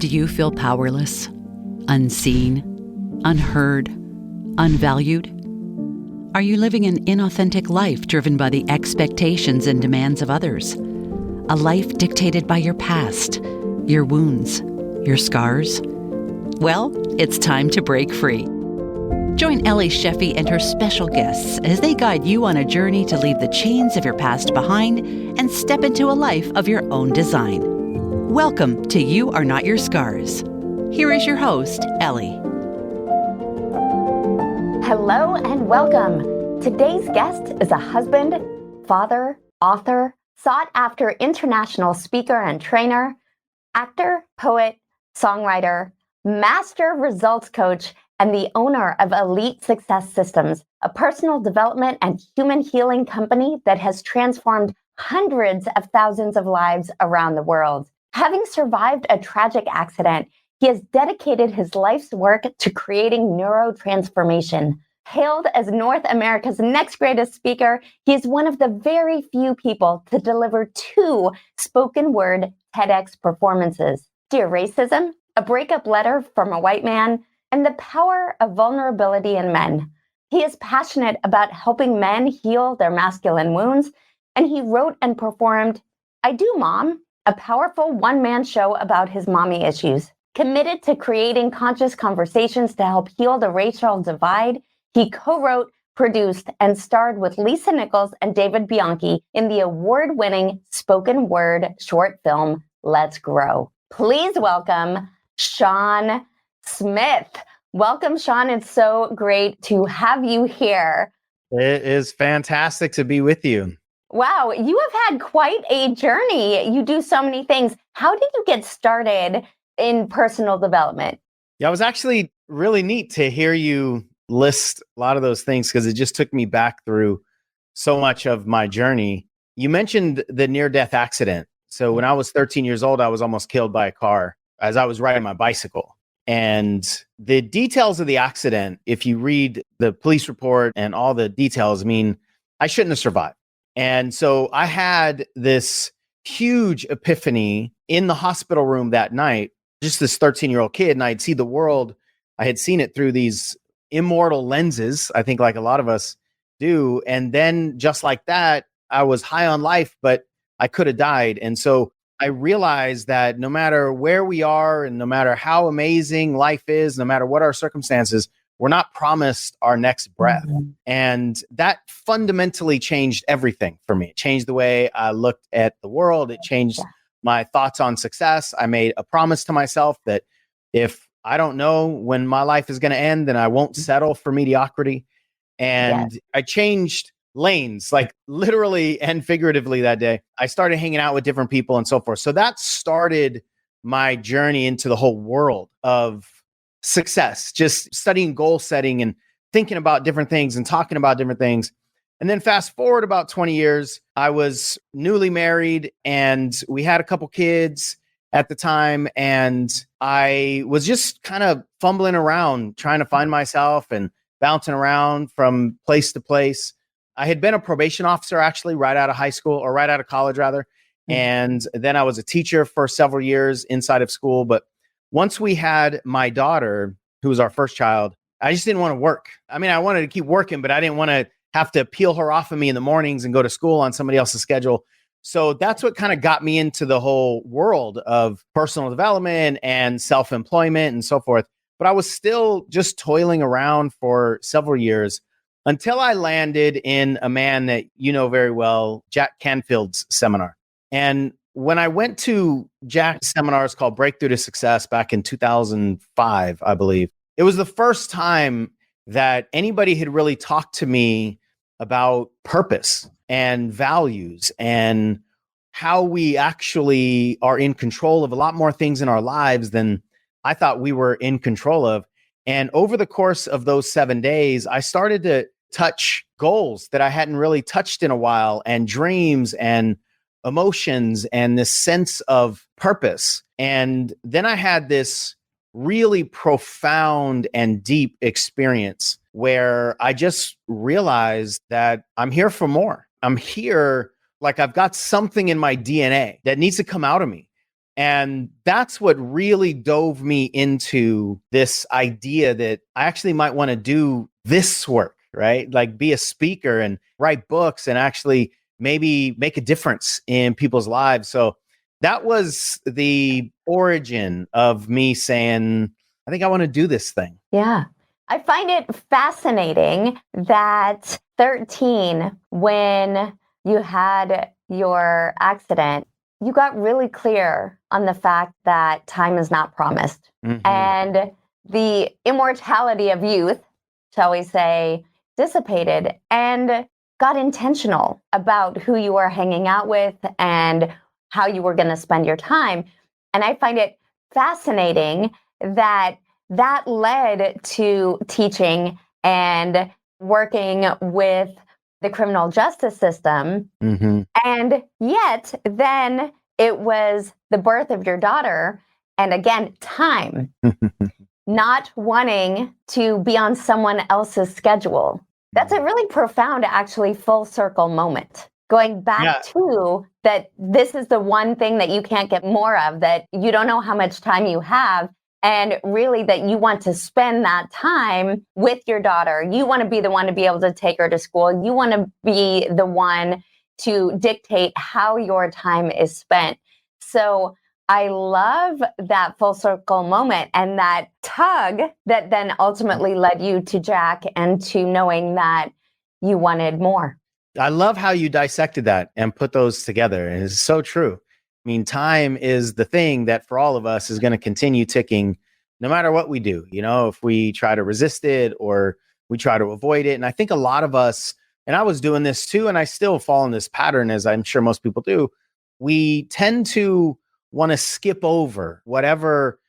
Do you feel powerless, unseen, unheard, unvalued? Are you living an inauthentic life driven by the expectations and demands of others? A life dictated by your past, your wounds, your scars? Well, it's time to break free. Join Ellie Shefi and her special guests as they guide you on a journey to leave the chains of your past behind and step into a life of your own design. Welcome to You Are Not Your Scars. Here is your host, Ellie. Hello and welcome. Today's guest is a husband, father, author, sought-after international speaker and trainer, actor, poet, songwriter, master results coach, and the owner of Elite Success Systems, a personal development and human healing company that has transformed hundreds of thousands of lives around the world. Having survived a tragic accident, he has dedicated his life's work to creating neuro-transformation. Hailed as North America's next greatest speaker, he is one of the very few people to deliver 2 spoken word TEDx performances: Dear Racism, a breakup letter from a white man, and the power of vulnerability in men. He is passionate about helping men heal their masculine wounds, and he wrote and performed I Do, Mom, a powerful one-man show about his mommy issues. Committed to creating conscious conversations to help heal the racial divide, he co-wrote, produced, and starred with Lisa Nichols and David Bianchi in the award-winning spoken word short film, Let's Grow. Please welcome Sean Smith. Welcome, Sean. It's so great to have you here. It is fantastic to be with you. Wow, you have had quite a journey. You do so many things. How did you get started in personal development? Yeah, it was actually really neat to hear you list a lot of those things because it just took me back through so much of my journey. You mentioned the near-death accident. So when I was 13 years old, I was almost killed by a car as I was riding my bicycle. And the details of the accident, if you read the police report and all the details, I mean, I shouldn't have survived. And so I had this huge epiphany in the hospital room that night, just this 13-year-old kid, and I'd see the world. I had seen it through these immortal lenses, I think like a lot of us do. And then just like that, I was high on life, but I could have died. And so I realized that no matter where we are and no matter how amazing life is, no matter what our circumstances, we're not promised our next breath. Mm-hmm. And that fundamentally changed everything for me. It changed the way I looked at the world. It changed my thoughts on success. I made a promise to myself that if I don't know when my life is going to end, then I won't settle for mediocrity. And I changed lanes, like literally and figuratively that day. I started hanging out with different people and so forth. So that started my journey into the whole world of success, just studying goal setting and thinking about different things and talking about different things. And then fast forward about 20 years, I was newly married and we had a couple kids at the time. And I was just kind of fumbling around, trying to find myself and bouncing around from place to place. I had been a probation officer actually right out of high school, or right out of college rather. And then I was a teacher for several years inside of school. But once we had my daughter, who was our first child, I just didn't want to work. I mean, I wanted to keep working, but I didn't want to have to peel her off of me in the mornings and go to school on somebody else's schedule. So that's what kind of got me into the whole world of personal development and self-employment and so forth. But I was still just toiling around for several years until I landed in a man that you know very well, Jack Canfield's seminar. And when I went to Jack's seminars called Breakthrough to Success back in 2005, I believe, it was the first time that anybody had really talked to me about purpose and values and how we actually are in control of a lot more things in our lives than I thought we were in control of. And over the course of those 7 days, I started to touch goals that I hadn't really touched in a while, and dreams and emotions and this sense of purpose. And then I had this really profound and deep experience where I just realized that I'm here for more. I'm here, like I've got something in my DNA that needs to come out of me. And that's what really dove me into this idea that I actually might want to do this work, right? Like be a speaker and write books and actually maybe make a difference in people's lives. So that was the origin of me saying, I think I want to do this thing. Yeah. I find it fascinating that 13, when you had your accident, you got really clear on the fact that time is not promised. And the immortality of youth, shall we say, dissipated, and got intentional about who you were hanging out with and how you were going to spend your time. And I find it fascinating that that led to teaching and working with the criminal justice system. And yet, then it was the birth of your daughter. And again, time, not wanting to be on someone else's schedule. That's a really profound, actually, full circle moment. Going back to that, this is the one thing that you can't get more of, that you don't know how much time you have. And really that you want to spend that time with your daughter. You want to be the one to be able to take her to school. You want to be the one to dictate how your time is spent. So I love that full circle moment and that tug that then ultimately led you to Jack and to knowing that you wanted more. I love how you dissected that and put those together. And it's so true. I mean, time is the thing that for all of us is going to continue ticking no matter what we do, if we try to resist it or we try to avoid it. And I think a lot of us, and I was doing this too, and I still fall in this pattern, as I'm sure most people do, we tend to want to skip over whatever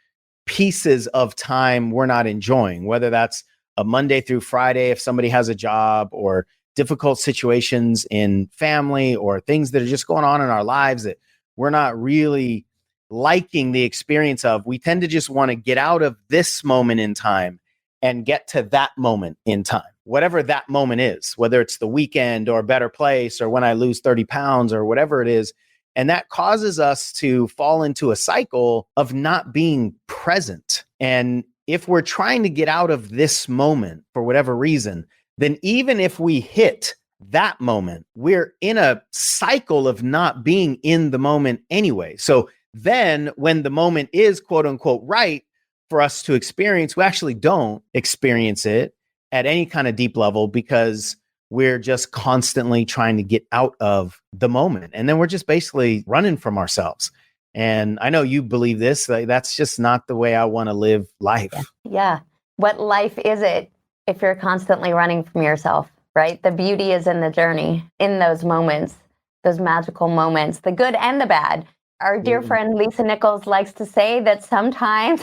pieces of time we're not enjoying, whether that's a Monday through Friday, if somebody has a job, or difficult situations in family, or things that are just going on in our lives that we're not really liking the experience of. We tend to just want to get out of this moment in time and get to that moment in time, whatever that moment is, whether it's the weekend or a better place or when I lose 30 pounds or whatever it is. And that causes us to fall into a cycle of not being present. And if we're trying to get out of this moment for whatever reason, then even if we hit that moment, we're in a cycle of not being in the moment anyway. So then when the moment is quote unquote right for us to experience, we actually don't experience it at any kind of deep level because we're just constantly trying to get out of the moment. And then we're just basically running from ourselves. And I know you believe this, that's just not the way I want to live life. Yeah. What life is it if you're constantly running from yourself, right? The beauty is in the journey, in those moments, those magical moments, the good and the bad. Our dear friend Lisa Nichols likes to say that sometimes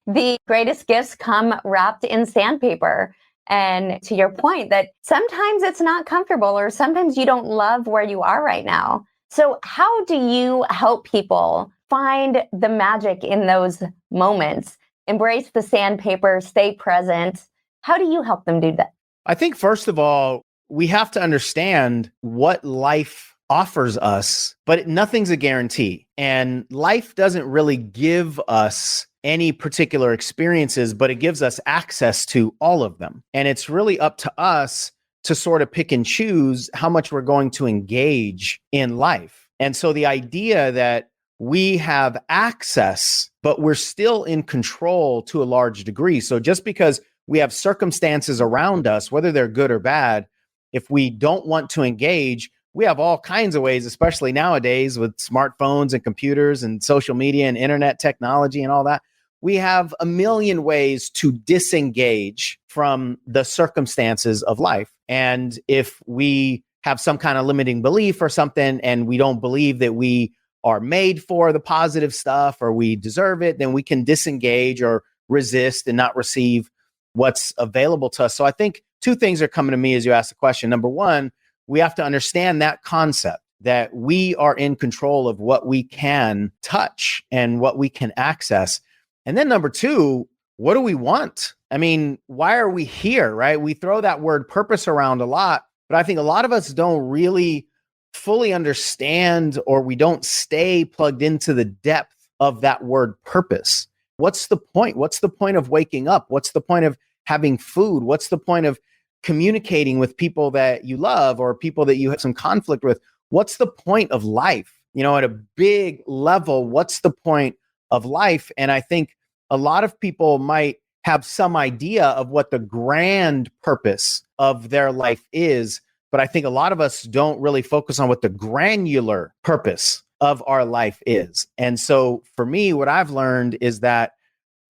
the greatest gifts come wrapped in sandpaper. And to your point, that sometimes it's not comfortable, or sometimes you don't love where you are right now. So how do you help people find the magic in those moments, embrace the sandpaper, stay present? How do you help them do that? I think, first of all, we have to understand what life offers us, but nothing's a guarantee. And life doesn't really give us any particular experiences, but it gives us access to all of them. And it's really up to us to sort of pick and choose how much we're going to engage in life. And so the idea that we have access, but we're still in control to a large degree. So just because we have circumstances around us, whether they're good or bad, if we don't want to engage, we have all kinds of ways, especially nowadays with smartphones and computers and social media and internet technology and all that. We have a million ways to disengage from the circumstances of life. And if we have some kind of limiting belief or something, and we don't believe that we are made for the positive stuff or we deserve it, then we can disengage or resist and not receive what's available to us. So I think two things are coming to me as you ask the question. Number one, we have to understand that concept that we are in control of what we can touch and what we can access. And then number two, what do we want? I mean, why are we here, right? We throw that word purpose around a lot, but I think a lot of us don't really fully understand, or we don't stay plugged into the depth of that word purpose. What's the point? What's the point of waking up? What's the point of having food? What's the point of communicating with people that you love or people that you have some conflict with? What's the point of life? At a big level, what's the point of life? And I think a lot of people might have some idea of what the grand purpose of their life is, but I think a lot of us don't really focus on what the granular purpose of our life is. And so for me, what I've learned is that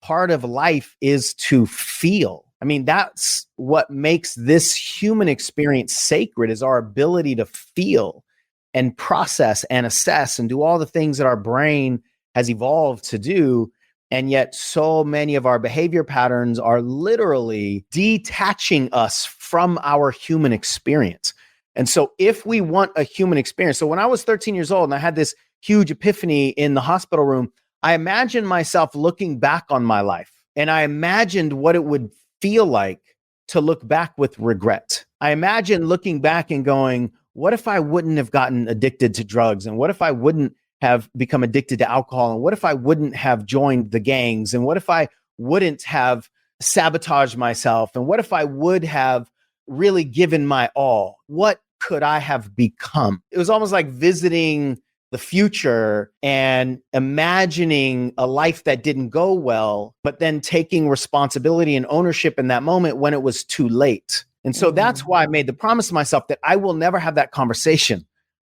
part of life is to feel. I mean, that's what makes this human experience sacred, is our ability to feel and process and assess and do all the things that our brain has evolved to do. And yet so many of our behavior patterns are literally detaching us from our human experience. And so if we want a human experience, so when I was 13 years old and I had this huge epiphany in the hospital room, I imagined myself looking back on my life, and I imagined what it would feel like to look back with regret. I imagined looking back and going, what if I wouldn't have gotten addicted to drugs? And what if I wouldn't have become addicted to alcohol? And what if I wouldn't have joined the gangs? And what if I wouldn't have sabotaged myself? And what if I would have really given my all? What could I have become? It was almost like visiting the future and imagining a life that didn't go well, but then taking responsibility and ownership in that moment when it was too late. And so that's why I made the promise to myself that I will never have that conversation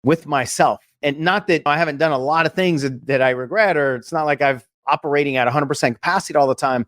with myself. And not that I haven't done a lot of things that I regret, or it's not like I've operating at 100% capacity all the time,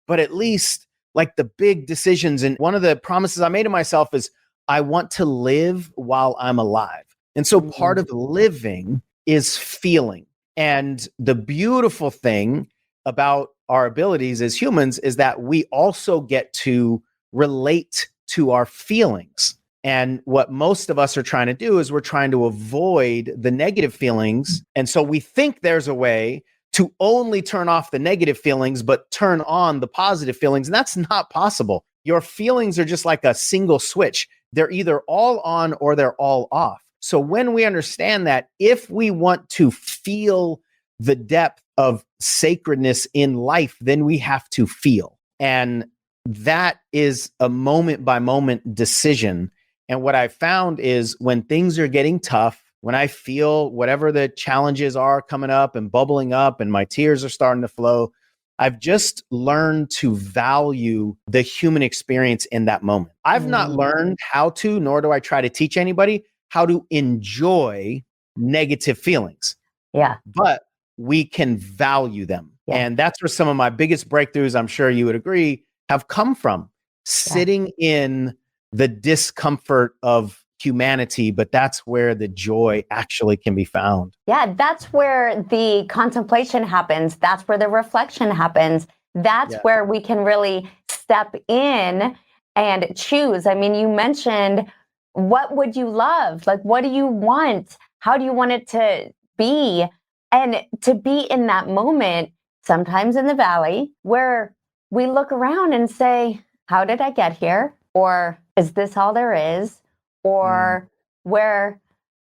but at least like the big decisions. And one of the promises I made to myself is I want to live while I'm alive. And so part of living is feeling. And the beautiful thing about our abilities as humans is that we also get to relate to our feelings. And what most of us are trying to do is we're trying to avoid the negative feelings. And so we think there's a way to only turn off the negative feelings, but turn on the positive feelings. And that's not possible. Your feelings are just like a single switch. They're either all on or they're all off. So when we understand that, if we want to feel the depth of sacredness in life, then we have to feel. And that is a moment by moment decision. And what I found is when things are getting tough, when I feel whatever the challenges are coming up and bubbling up and my tears are starting to flow, I've just learned to value the human experience in that moment. I've not learned how to, nor do I try to teach anybody how to enjoy negative feelings. Yeah. But we can value them. Yeah. And that's where some of my biggest breakthroughs, I'm sure you would agree, have come from sitting in the discomfort of humanity, but that's where the joy actually can be found. Yeah, that's where the contemplation happens. That's where the reflection happens. That's where we can really step in and choose. I mean, you mentioned, what would you love? Like, what do you want? How do you want it to be? And to be in that moment, sometimes in the valley, where we look around and say, how did I get here? Or is this all there is? Or where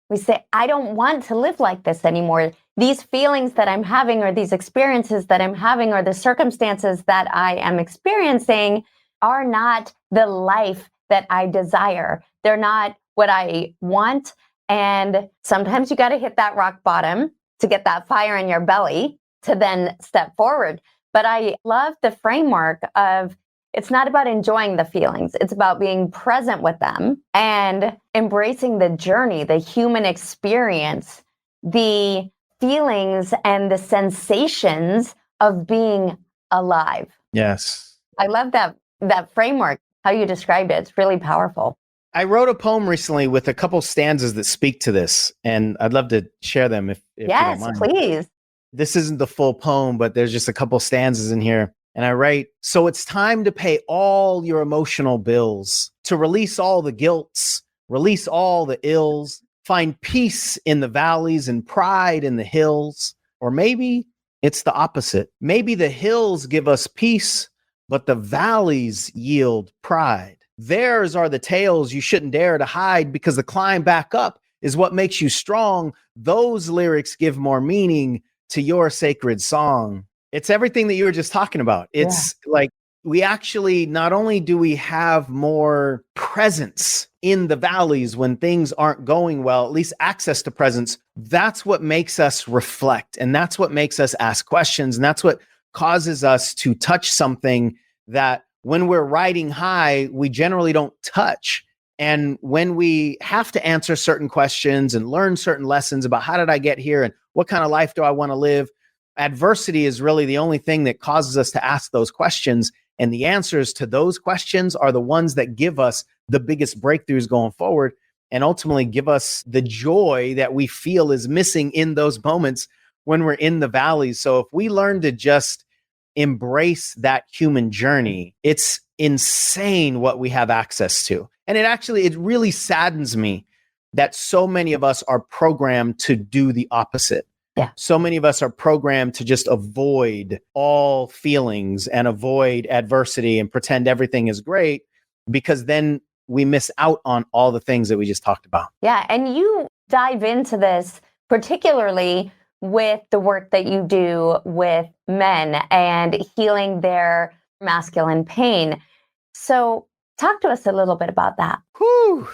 we say, I don't want to live like this anymore. These feelings that I'm having, or these experiences that I'm having, or the circumstances that I am experiencing are not the life that I desire. They're not what I want. And sometimes you got to hit that rock bottom to get that fire in your belly to then step forward. But I love the framework of, it's not about enjoying the feelings. It's about being present with them and embracing the journey, the human experience, the feelings and the sensations of being alive. Yes. I love that framework, how you described it. It's really powerful. I wrote a poem recently with a couple stanzas that speak to this, and I'd love to share them if you don't mind. Yes, please. This isn't the full poem, but there's just a couple stanzas in here. And I write, so it's time to pay all your emotional bills, to release all the guilts, release all the ills, find peace in the valleys and pride in the hills. Or maybe it's the opposite. Maybe the hills give us peace, but the valleys yield pride. Theirs are the tales you shouldn't dare to hide, because the climb back up is what makes you strong. Those lyrics give more meaning to your sacred song. It's everything that you were just talking about. It's like we actually, not only do we have more presence in the valleys when things aren't going well, at least access to presence, that's what makes us reflect. And that's what makes us ask questions. And that's what causes us to touch something that when we're riding high, we generally don't touch. And when we have to answer certain questions and learn certain lessons about how did I get here and what kind of life do I want to live, adversity is really the only thing that causes us to ask those questions. And the answers to those questions are the ones that give us the biggest breakthroughs going forward and ultimately give us the joy that we feel is missing in those moments when we're in the valleys. So if we learn to just embrace that human journey, it's insane what we have access to. And it really saddens me that so many of us are programmed to do the opposite. Yeah. So many of us are programmed to just avoid all feelings and avoid adversity and pretend everything is great, because then we miss out on all the things that we just talked about. Yeah. And you dive into this particularly with the work that you do with men and healing their masculine pain. So talk to us a little bit about that. Whew.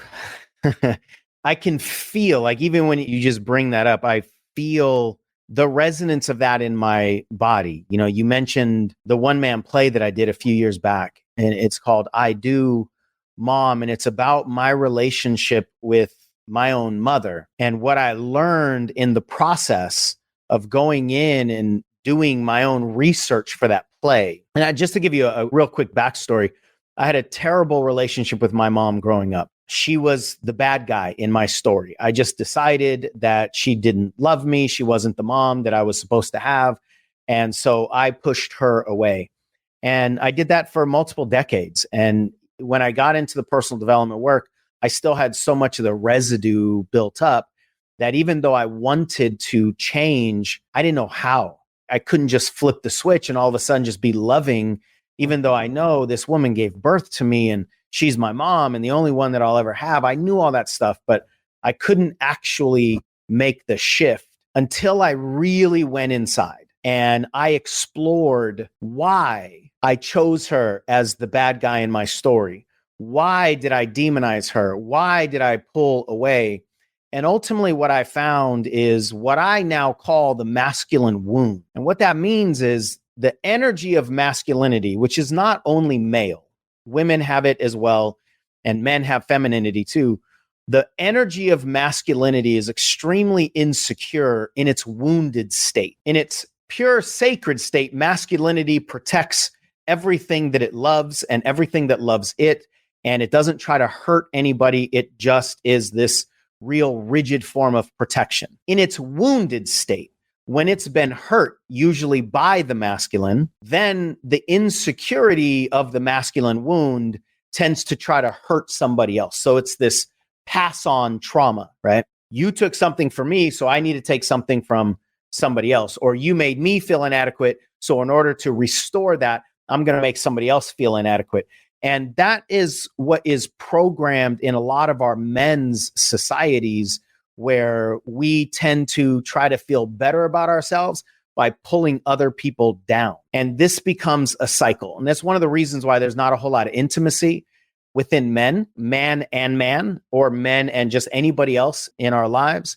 I can feel, like, even when you just bring that up, I feel the resonance of that in my body. You know, you mentioned the one-man play that I did a few years back, and it's called I Do, Mom, and it's about my relationship with my own mother and what I learned in the process of going in and doing my own research for that play. And just to give you a real quick backstory, I had a terrible relationship with my mom growing up. She was the bad guy in my story. I just decided that she didn't love me. She wasn't the mom that I was supposed to have. And so I pushed her away. And I did that for multiple decades. And when I got into the personal development work, I still had so much of the residue built up that even though I wanted to change, I didn't know how. I couldn't just flip the switch and all of a sudden just be loving, even though I know this woman gave birth to me and she's my mom and the only one that I'll ever have. I knew all that stuff, but I couldn't actually make the shift until I really went inside and I explored why I chose her as the bad guy in my story. Why did I demonize her? Why did I pull away? And ultimately, what I found is what I now call the masculine wound. And what that means is the energy of masculinity, which is not only male, women have it as well, and men have femininity too. The energy of masculinity is extremely insecure in its wounded state. In its pure sacred state, masculinity protects everything that it loves and everything that loves it. And it doesn't try to hurt anybody. It just is this real rigid form of protection. In its wounded state, when it's been hurt, usually by the masculine, then the insecurity of the masculine wound tends to try to hurt somebody else. So it's this pass on trauma, right? You took something from me, so I need to take something from somebody else. Or you made me feel inadequate, so in order to restore that, I'm going to make somebody else feel inadequate. And that is what is programmed in a lot of our men's societies, where we tend to try to feel better about ourselves by pulling other people down. And this becomes a cycle. And that's one of the reasons why there's not a whole lot of intimacy within men, man and man, or men and just anybody else in our lives.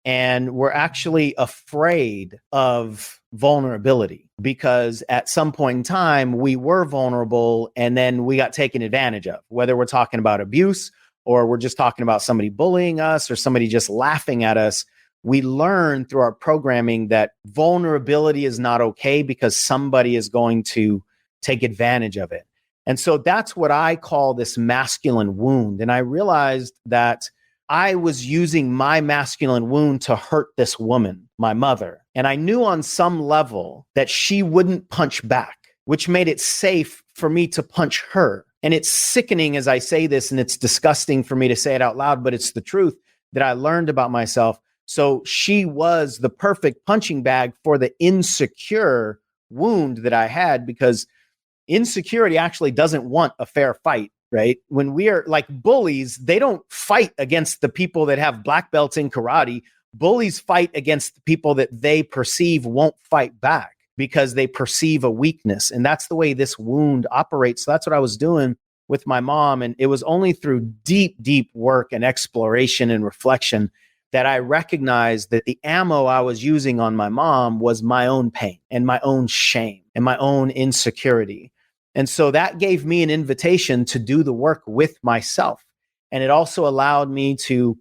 And we're actually afraid of vulnerability because at some point in time, we were vulnerable and then we got taken advantage of, whether we're talking about abuse or we're just talking about somebody bullying us or somebody just laughing at us. We learn through our programming that vulnerability is not okay because somebody is going to take advantage of it. And so that's what I call this masculine wound. And I realized that I was using my masculine wound to hurt this woman, my mother. And I knew on some level that she wouldn't punch back, which made it safe for me to punch her. And it's sickening as I say this, and it's disgusting for me to say it out loud, but it's the truth that I learned about myself. So she was the perfect punching bag for the insecure wound that I had, because insecurity actually doesn't want a fair fight. right? When we are like bullies, they don't fight against the people that have black belts in karate. Bullies fight against the people that they perceive won't fight back because they perceive a weakness. And that's the way this wound operates. So that's what I was doing with my mom. And it was only through deep, deep work and exploration and reflection that I recognized that the ammo I was using on my mom was my own pain and my own shame and my own insecurity. And so that gave me an invitation to do the work with myself. And it also allowed me to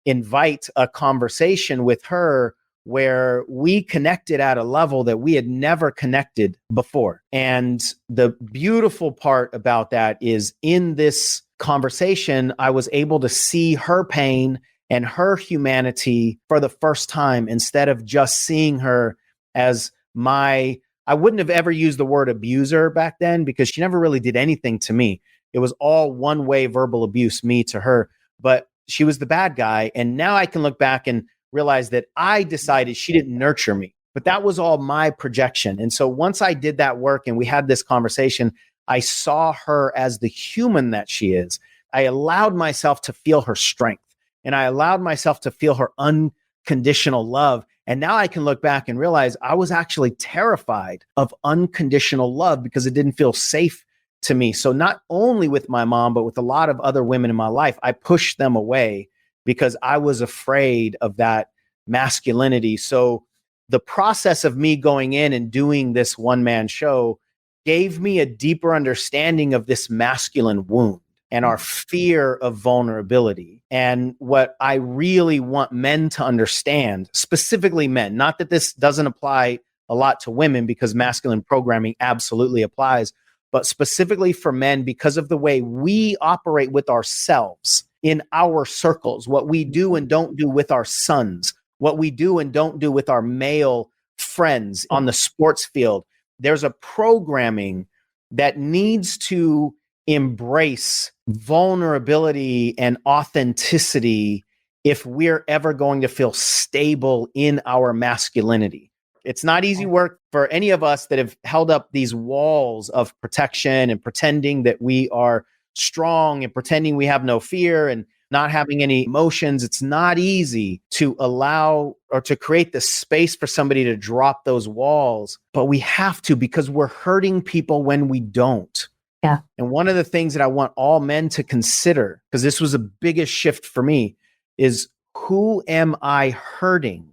invite a conversation with her where we connected at a level that we had never connected before. And the beautiful part about that is in this conversation, I was able to see her pain and her humanity for the first time instead of just seeing her as I wouldn't have ever used the word abuser back then because she never really did anything to me. It was all one-way verbal abuse, me to her, but she was the bad guy. And now I can look back and realize that I decided she didn't nurture me, but that was all my projection. And so once I did that work and we had this conversation, I saw her as the human that she is. I allowed myself to feel her strength and I allowed myself to feel her unconditional love. And now I can look back and realize I was actually terrified of unconditional love because it didn't feel safe to me. So not only with my mom, but with a lot of other women in my life, I pushed them away because I was afraid of that masculinity. So the process of me going in and doing this one-man show gave me a deeper understanding of this masculine wound and our fear of vulnerability. And what I really want men to understand, specifically men, not that this doesn't apply a lot to women because masculine programming absolutely applies, but specifically for men because of the way we operate with ourselves in our circles, what we do and don't do with our sons, what we do and don't do with our male friends on the sports field. There's a programming that needs to embrace vulnerability and authenticity if we're ever going to feel stable in our masculinity. It's not easy work for any of us that have held up these walls of protection and pretending that we are strong and pretending we have no fear and not having any emotions. It's not easy to allow or to create the space for somebody to drop those walls, but we have to because we're hurting people when we don't. Yeah. And one of the things that I want all men to consider, because this was the biggest shift for me, is who am I hurting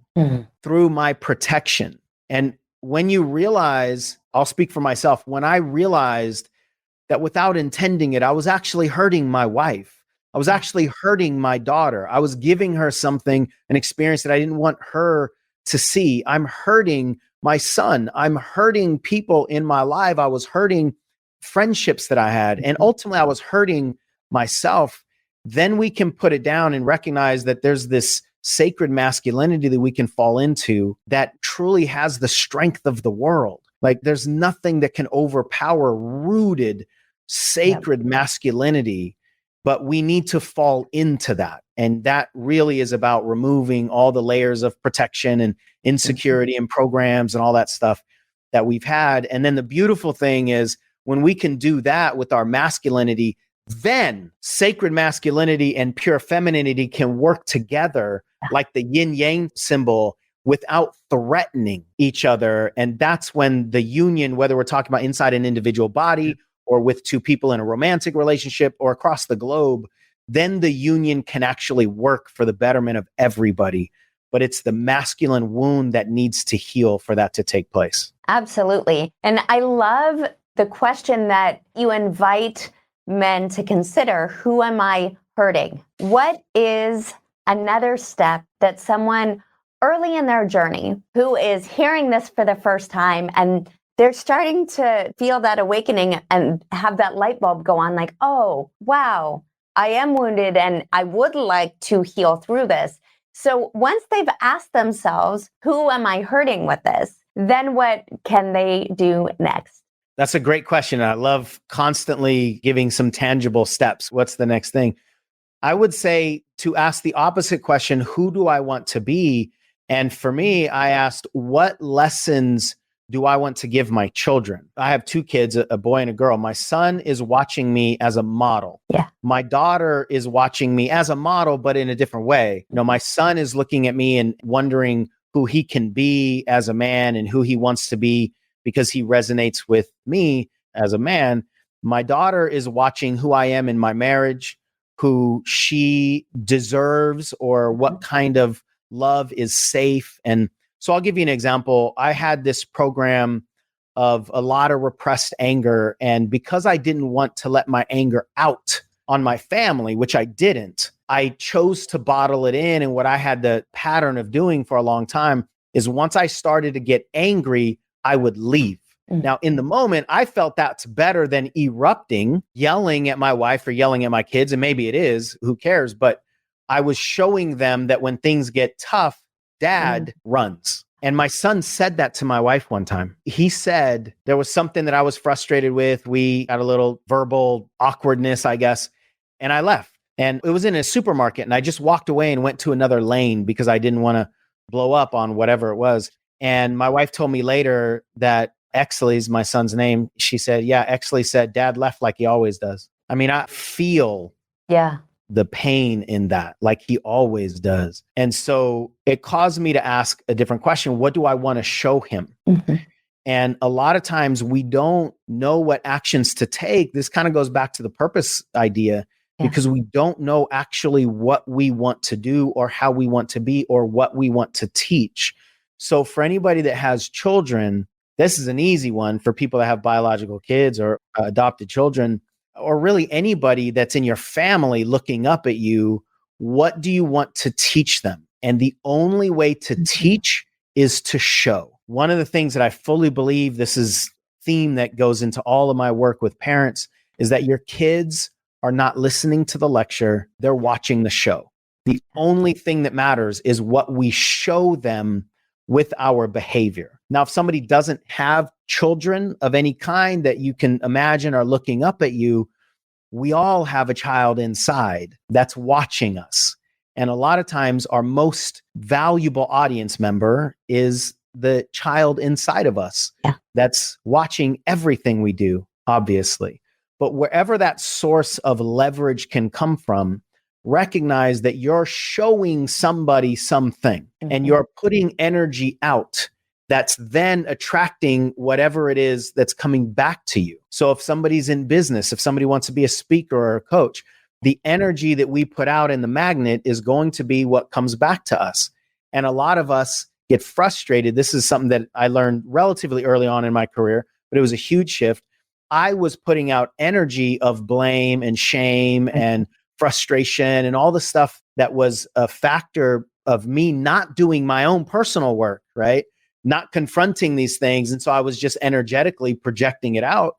through my protection? And when you realize, I'll speak for myself, when I realized that without intending it, I was actually hurting my wife. I was actually hurting my daughter. I was giving her something, an experience that I didn't want her to see. I'm hurting my son. I'm hurting people in my life. I was hurting friendships that I had. And ultimately, I was hurting myself. Then we can put it down and recognize that there's this sacred masculinity that we can fall into that truly has the strength of the world. Like there's nothing that can overpower rooted, sacred masculinity, but we need to fall into that. And that really is about removing all the layers of protection and insecurity and programs and all that stuff that we've had. And then the beautiful thing is when we can do that with our masculinity, then sacred masculinity and pure femininity can work together like the yin yang symbol without threatening each other. And that's when the union, whether we're talking about inside an individual body or with two people in a romantic relationship or across the globe, then the union can actually work for the betterment of everybody. But it's the masculine wound that needs to heal for that to take place. Absolutely. And I love the question that you invite men to consider. Who am I hurting? What is another step that someone early in their journey who is hearing this for the first time and they're starting to feel that awakening and have that light bulb go on like, oh, wow, I am wounded and I would like to heal through this. So once they've asked themselves, who am I hurting with this? Then what can they do next? That's a great question. I love constantly giving some tangible steps. What's the next thing? I would say to ask the opposite question, who do I want to be? And for me, I asked, what lessons do I want to give my children? I have two kids, a boy and a girl. My son is watching me as a model. Yeah. My daughter is watching me as a model, but in a different way. My son is looking at me and wondering who he can be as a man and who he wants to be because he resonates with me as a man. My daughter is watching who I am in my marriage, who she deserves, or what kind of love is safe. And so I'll give you an example. I had this program of a lot of repressed anger. And because I didn't want to let my anger out on my family, which I didn't, I chose to bottle it in. And what I had the pattern of doing for a long time is once I started to get angry, I would leave. Now, in the moment, I felt that's better than erupting, yelling at my wife or yelling at my kids. And maybe it is, who cares? But I was showing them that when things get tough, dad runs. And my son said that to my wife one time. He said there was something that I was frustrated with. We had a little verbal awkwardness, I guess. And I left. And it was in a supermarket. And I just walked away and went to another lane because I didn't want to blow up on whatever it was. And my wife told me later that Exley's my son's name. She said, yeah, Exley said dad left like he always does. I mean, I feel the pain in that, like he always does. And so it caused me to ask a different question. What do I want to show him? And a lot of times we don't know what actions to take. This kind of goes back to the purpose idea because we don't know actually what we want to do or how we want to be or what we want to teach. So for anybody that has children, this is an easy one for people that have biological kids or adopted children, or really anybody that's in your family looking up at you. What do you want to teach them? And the only way to teach is to show. One of the things that I fully believe, this is a theme that goes into all of my work with parents, is that your kids are not listening to the lecture, they're watching the show. The only thing that matters is what we show them with our behavior. Now, if somebody doesn't have children of any kind that you can imagine are looking up at you, we all have a child inside that's watching us. And a lot of times our most valuable audience member is the child inside of us that's watching everything we do, obviously. But wherever that source of leverage can come from, recognize that you're showing somebody something and you're putting energy out that's then attracting whatever it is that's coming back to you. So if somebody's in business, if somebody wants to be a speaker or a coach, the energy that we put out in the magnet is going to be what comes back to us. And a lot of us get frustrated. This is something that I learned relatively early on in my career, but it was a huge shift. I was putting out energy of blame and shame and frustration and all the stuff that was a factor of me not doing my own personal work, right? Not confronting these things. And so I was just energetically projecting it out.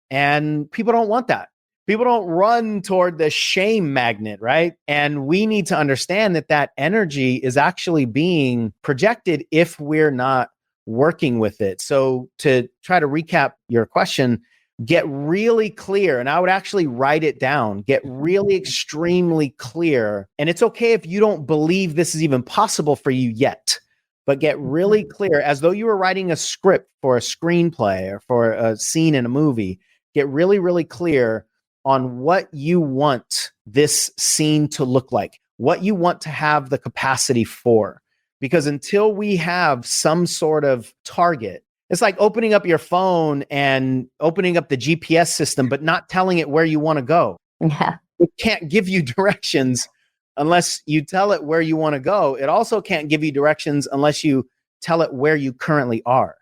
And people don't want that. People don't run toward the shame magnet, right? And we need to understand that that energy is actually being projected if we're not working with it. So to try to recap your question, get really clear. And I would actually write it down, get really extremely clear. And it's okay if you don't believe this is even possible for you yet, but get really clear as though you were writing a script for a screenplay or for a scene in a movie. Get really, really clear on what you want this scene to look like, what you want to have the capacity for. Because until we have some sort of target, it's like opening up your phone and opening up the GPS system, but not telling it where you want to go. It can't give you directions unless you tell it where you want to go. It also can't give you directions unless you tell it where you currently are.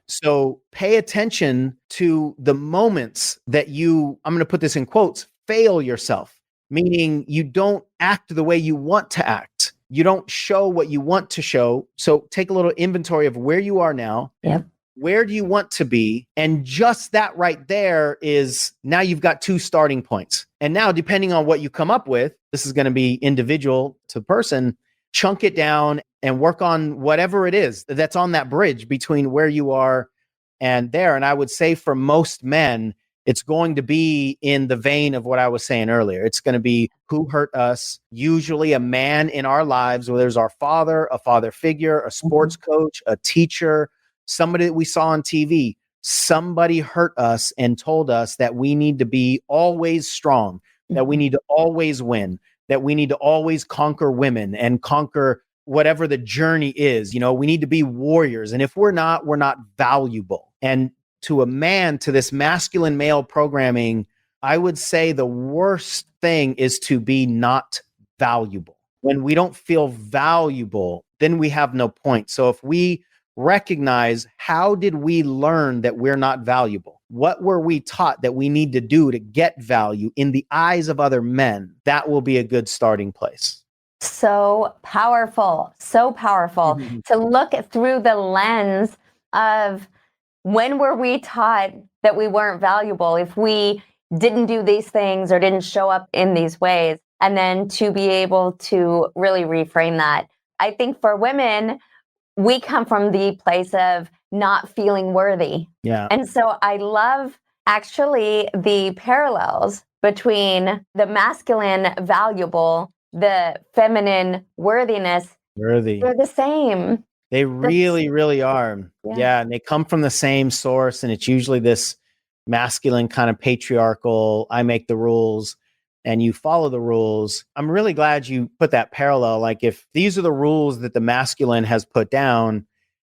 So pay attention to the moments that you, I'm going to put this in quotes, fail yourself, meaning you don't act the way you want to act. You don't show what you want to show. So take a little inventory of where you are now. Where do you want to be? And just that right there is now you've got two starting points. And now, depending on what you come up with, this is going to be individual to person, chunk it down and work on whatever it is that's on that bridge between where you are and there. And I would say for most men, it's going to be in the vein of what I was saying earlier. It's going to be who hurt us, usually a man in our lives, whether it's our father, a father figure, a sports coach, a teacher, somebody that we saw on TV. Somebody hurt us and told us that we need to be always strong, that we need to always win, that we need to always conquer women and conquer whatever the journey is. We need to be warriors. And if we're not valuable. And to a man, to this masculine male programming, I would say the worst thing is to be not valuable. When we don't feel valuable, then we have no point. So if we recognize, how did we learn that we're not valuable? What were we taught that we need to do to get value in the eyes of other men? That will be a good starting place. So powerful to look through the lens of, when were we taught that we weren't valuable if we didn't do these things or didn't show up in these ways? And then to be able to really reframe that. I think for women, we come from the place of not feeling worthy. Yeah. And so I love actually the parallels between the masculine valuable, the feminine worthiness. Worthy. They're the same. They really, really are. Yeah. And they come from the same source. And it's usually this masculine kind of patriarchal, I make the rules and you follow the rules. I'm really glad you put that parallel. Like, if these are the rules that the masculine has put down,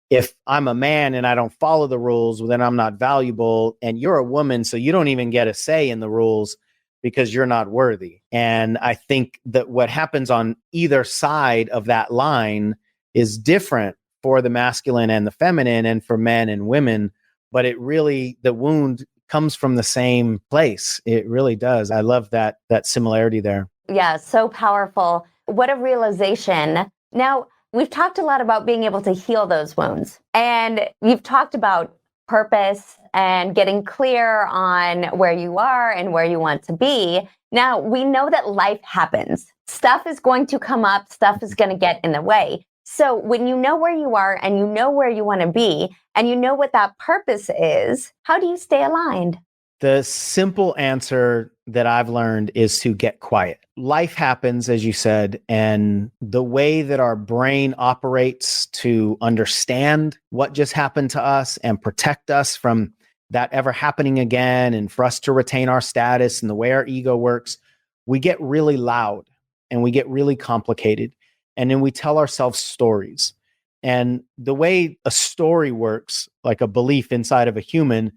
if I'm a man and I don't follow the rules, well, then I'm not valuable. And you're a woman, so you don't even get a say in the rules because you're not worthy. And I think that what happens on either side of that line is different for the masculine and the feminine, and for men and women. But it really, the wound comes from the same place. It really does. I love that similarity there. Yeah, so powerful. What a realization. Now, we've talked a lot about being able to heal those wounds. And you've talked about purpose and getting clear on where you are and where you want to be. Now, we know that life happens. Stuff is going to come up. Stuff is going to get in the way. So when you know where you are and you know where you want to be and you know what that purpose is, how do you stay aligned? The simple answer that I've learned is to get quiet. Life happens, as you said, and the way that our brain operates to understand what just happened to us and protect us from that ever happening again, and for us to retain our status, and the way our ego works, we get really loud and we get really complicated. And then we tell ourselves stories. And the way a story works, like a belief inside of a human,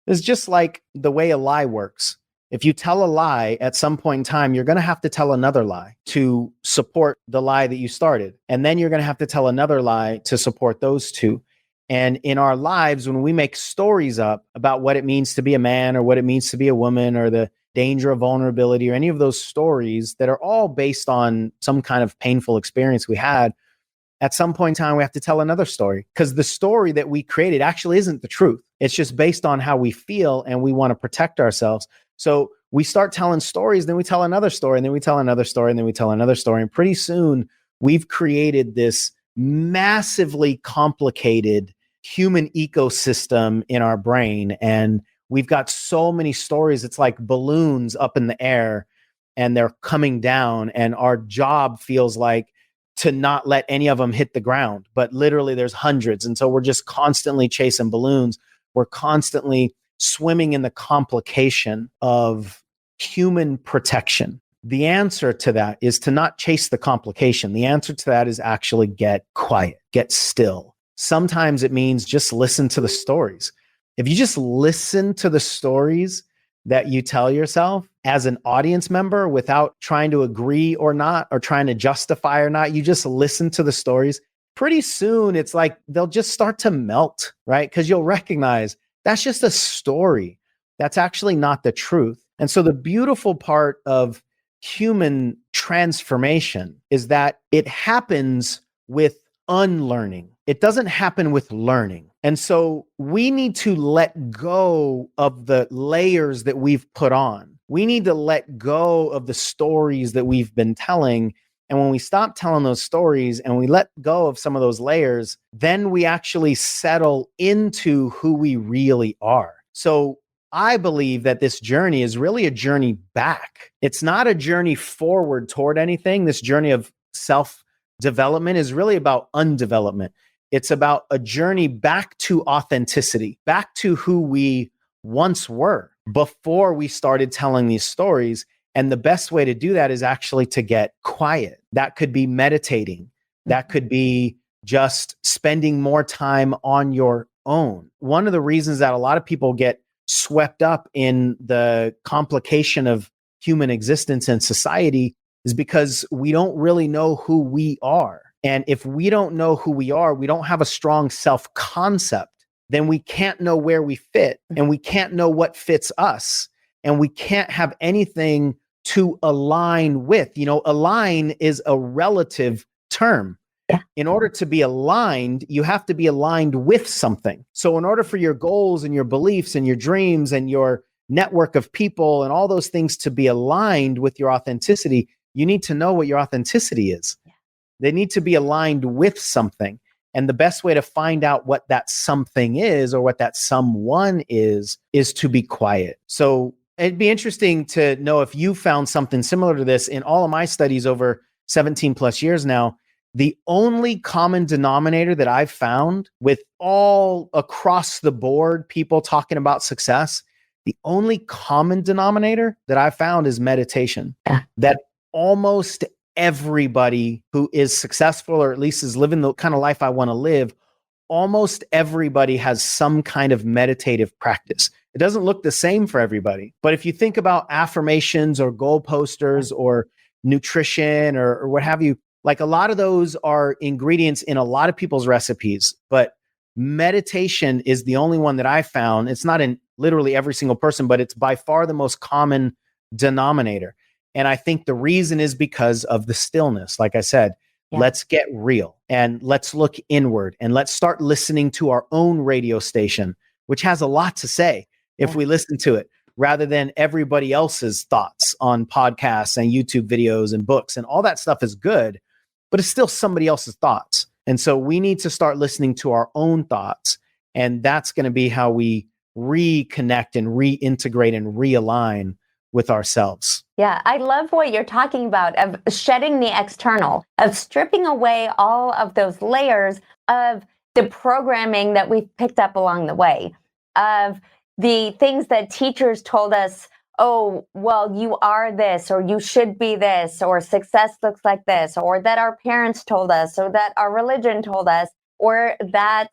is just like the way a lie works. If you tell a lie, at some point in time, you're going to have to tell another lie to support the lie that you started. And then you're going to have to tell another lie to support those two. And in our lives, when we make stories up about what it means to be a man or what it means to be a woman, or the danger of vulnerability, or any of those stories that are all based on some kind of painful experience we had, at some point in time, we have to tell another story, because the story that we created actually isn't the truth. It's just based on how we feel, and we want to protect ourselves. So we start telling stories, then we tell another story, and then we tell another story, and then we tell another story. And pretty soon we've created this massively complicated human ecosystem in our brain. And we've got so many stories. It's like balloons up in the air and they're coming down. And our job feels like to not let any of them hit the ground. But literally there's hundreds. And so we're just constantly chasing balloons. We're constantly swimming in the complication of human protection. The answer to that is to not chase the complication. The answer to that is actually get quiet, get still. Sometimes it means just listen to the stories. If you just listen to the stories that you tell yourself as an audience member without trying to agree or not, or trying to justify or not, you just listen to the stories, pretty soon it's like they'll just start to melt, right? Because you'll recognize that's just a story. That's actually not the truth. And so the beautiful part of human transformation is that it happens with unlearning. It doesn't happen with learning. And so we need to let go of the layers that we've put on. We need to let go of the stories that we've been telling. And when we stop telling those stories and we let go of some of those layers, then we actually settle into who we really are. So I believe that this journey is really a journey back. It's not a journey forward toward anything. This journey of self-development is really about undevelopment. It's about a journey back to authenticity, back to who we once were before we started telling these stories. And the best way to do that is actually to get quiet. That could be meditating. That could be just spending more time on your own. One of the reasons that a lot of people get swept up in the complication of human existence and society is because we don't really know who we are. And if we don't know who we are, we don't have a strong self-concept, then we can't know where we fit, and we can't know what fits us, and we can't have anything to align with. Align is a relative term. Yeah. In order to be aligned, you have to be aligned with something. So in order for your goals and your beliefs and your dreams and your network of people and all those things to be aligned with your authenticity, you need to know what your authenticity is. Yeah. They need to be aligned with something. And the best way to find out what that something is or what that someone is to be quiet. So it'd be interesting to know if you found something similar to this. In all of my studies over 17 plus years now, the only common denominator that I've found with all across the board people talking about success, the only common denominator that I've found is meditation. Yeah. That almost everybody who is successful, or at least is living the kind of life I want to live, almost everybody has some kind of meditative practice. It doesn't look the same for everybody. But if you think about affirmations or goal posters or nutrition or what have you, like a lot of those are ingredients in a lot of people's recipes, but meditation is the only one that I found. It's not in literally every single person, but it's by far the most common denominator. And I think the reason is because of the stillness. Like I said, let's get real and let's look inward and let's start listening to our own radio station, which has a lot to say if we listen to it, rather than everybody else's thoughts on podcasts and YouTube videos and books. And all that stuff is good, but it's still somebody else's thoughts. And so we need to start listening to our own thoughts. And that's going to be how we reconnect and reintegrate and realign with ourselves. Yeah, I love what you're talking about of shedding the external, of stripping away all of those layers of the programming that we've picked up along the way, of the things that teachers told us, oh, well, you are this, or you should be this, or success looks like this, or that our parents told us, or that our religion told us, or that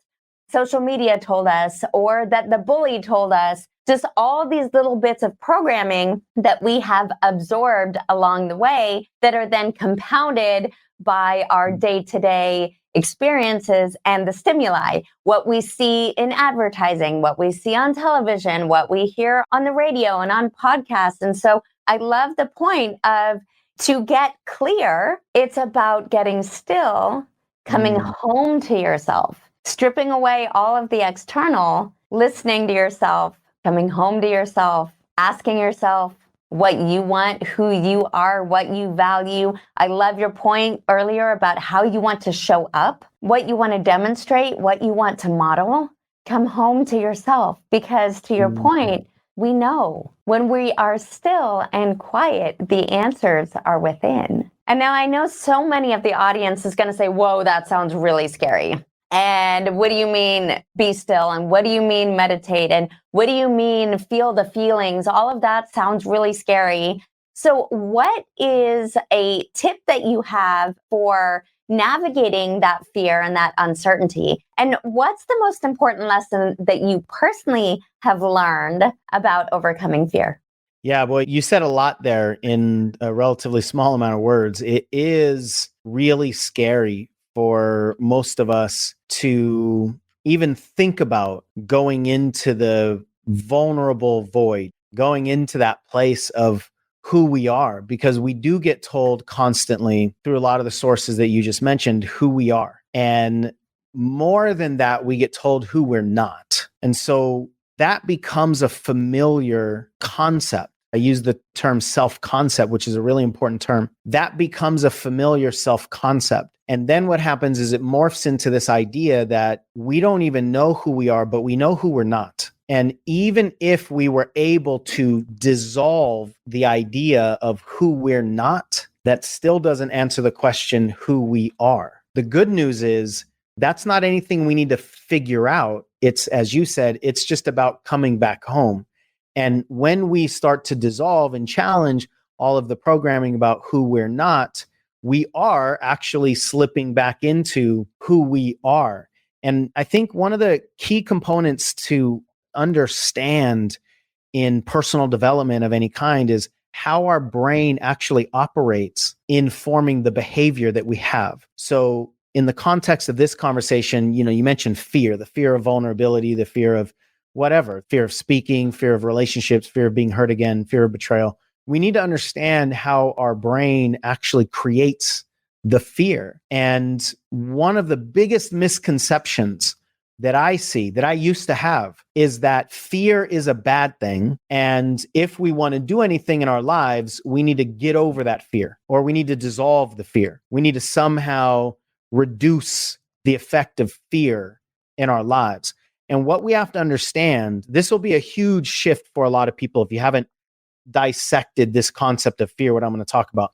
social media told us, or that the bully told us. Just all these little bits of programming that we have absorbed along the way that are then compounded by our day-to-day experiences and the stimuli, what we see in advertising, what we see on television, what we hear on the radio and on podcasts. And so I love the point of, to get clear, it's about getting still, coming home to yourself, stripping away all of the external, listening to yourself, coming home to yourself, asking yourself what you want, who you are, what you value. I love your point earlier about how you want to show up, what you want to demonstrate, what you want to model. Come home to yourself, because to your point, we know when we are still and quiet, the answers are within. And now I know so many of the audience is going to say, whoa, that sounds really scary. And what do you mean be still? And what do you mean meditate? And what do you mean feel the feelings? All of that sounds really scary. So what is a tip that you have for navigating that fear and that uncertainty? And what's the most important lesson that you personally have learned about overcoming fear? Yeah, well, you said a lot there in a relatively small amount of words. It is really scary for most of us to even think about going into the vulnerable void, going into that place of who we are, because we do get told constantly through a lot of the sources that you just mentioned who we are. And more than that, we get told who we're not. And so that becomes a familiar concept. I use the term self-concept, which is a really important term. That becomes a familiar self-concept. And then what happens is it morphs into this idea that we don't even know who we are, but we know who we're not. And even if we were able to dissolve the idea of who we're not, that still doesn't answer the question who we are. The good news is That's not anything we need to figure out. It's, as you said, it's just about coming back home. And when we start to dissolve and challenge all of the programming about who we're not, we are actually slipping back into who we are. And I think one of the key components to understand in personal development of any kind is how our brain actually operates in forming the behavior that we have. So in the context of this conversation, you mentioned fear, the fear of vulnerability, the fear of whatever, fear of speaking, fear of relationships, fear of being hurt again, fear of betrayal. We need to understand how our brain actually creates the fear. And one of the biggest misconceptions that I see, that I used to have, is that fear is a bad thing. And if we want to do anything in our lives, we need to get over that fear, or we need to dissolve the fear. We need to somehow reduce the effect of fear in our lives. And what we have to understand, this will be a huge shift for a lot of people if you haven't dissected this concept of fear, what I'm going to talk about.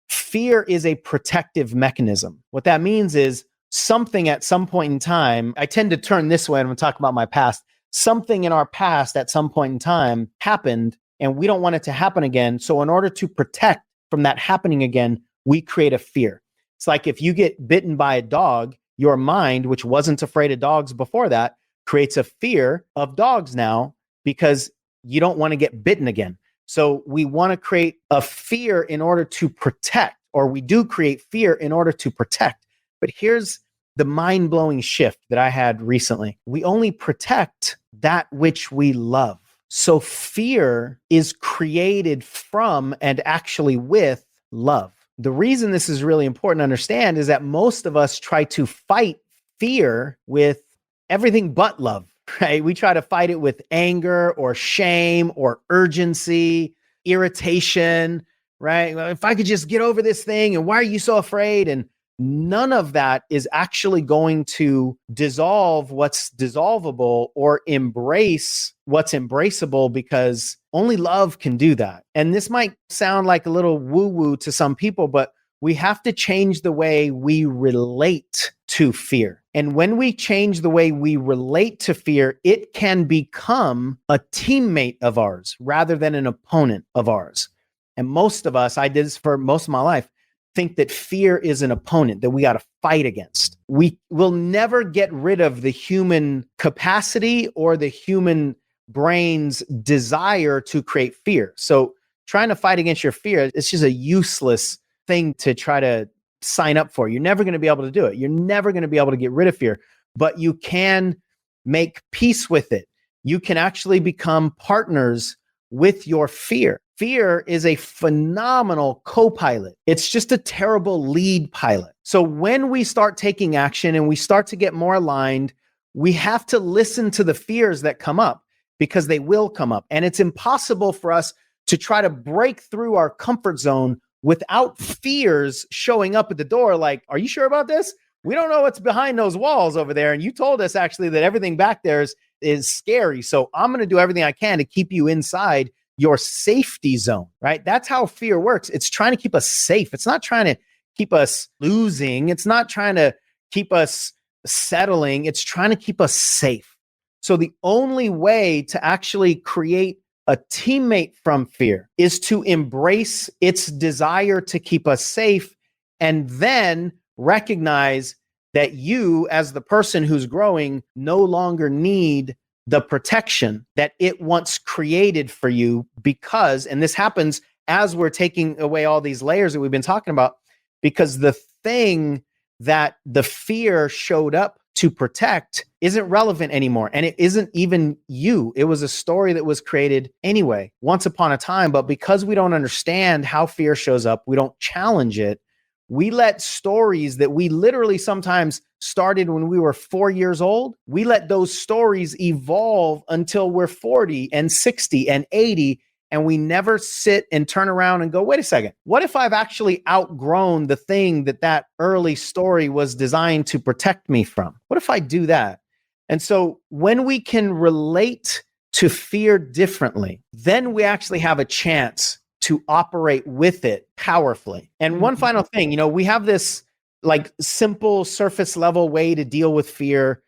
Fear is a protective mechanism. What that means is something at some point in time, I tend to turn this way when I'm talking about my past. Something in our past at some point in time happened, and we don't want it to happen again. So in order to protect from that happening again, we create a fear. It's like if you get bitten by a dog, your mind, which wasn't afraid of dogs before that, creates a fear of dogs now because you don't want to get bitten again. So we want to create a fear in order to protect, or we do create fear in order to protect. But here's the mind-blowing shift that I had recently. We only protect that which we love. So fear is created from and actually with love. The reason this is really important to understand is that most of us try to fight fear with everything but love, right? We try to fight it with anger or shame or urgency, irritation, right? If I could just get over this thing, and why are you so afraid? And none of that is actually going to dissolve what's dissolvable or embrace what's embraceable, because only love can do that. And this might sound like a little woo-woo to some people, but we have to change the way we relate to fear. And when we change the way we relate to fear, it can become a teammate of ours rather than an opponent of ours. And most of us, I did this for most of my life, think that fear is an opponent that we got to fight against. We will never get rid of the human capacity or the human brain's desire to create fear. So trying to fight against your fear, it's just a useless thing to try to sign up for. You're never going to be able to do it. You're never going to be able to get rid of fear, but you can make peace with it. You can actually become partners with your fear. Fear is a phenomenal co-pilot. It's just a terrible lead pilot. So when we start taking action and we start to get more aligned, we have to listen to the fears that come up, because they will come up. And it's impossible for us to try to break through our comfort zone without fears showing up at the door like, are you sure about this? We don't know what's behind those walls over there. And you told us actually that everything back there is scary. So I'm going to do everything I can to keep you inside your safety zone, right? That's how fear works. It's trying to keep us safe. It's not trying to keep us losing. It's not trying to keep us settling. It's trying to keep us safe. So the only way to actually create a teammate from fear is to embrace its desire to keep us safe, and then recognize that you, as the person who's growing, no longer need the protection that it once created for you, because, and this happens as we're taking away all these layers that we've been talking about, because the thing that the fear showed up to protect isn't relevant anymore. And it isn't even you. It was a story that was created anyway, once upon a time. But because we don't understand how fear shows up, we don't challenge it. We let stories that we literally sometimes started when we were 4 years old, we let those stories evolve until we're 40 and 60 and 80. And we never sit and turn around and go, wait a second, what if I've actually outgrown the thing that early story was designed to protect me from? What if I do that? And so when we can relate to fear differently, then we actually have a chance to operate with it powerfully. And one final thing, we have this like simple surface level way to deal with fear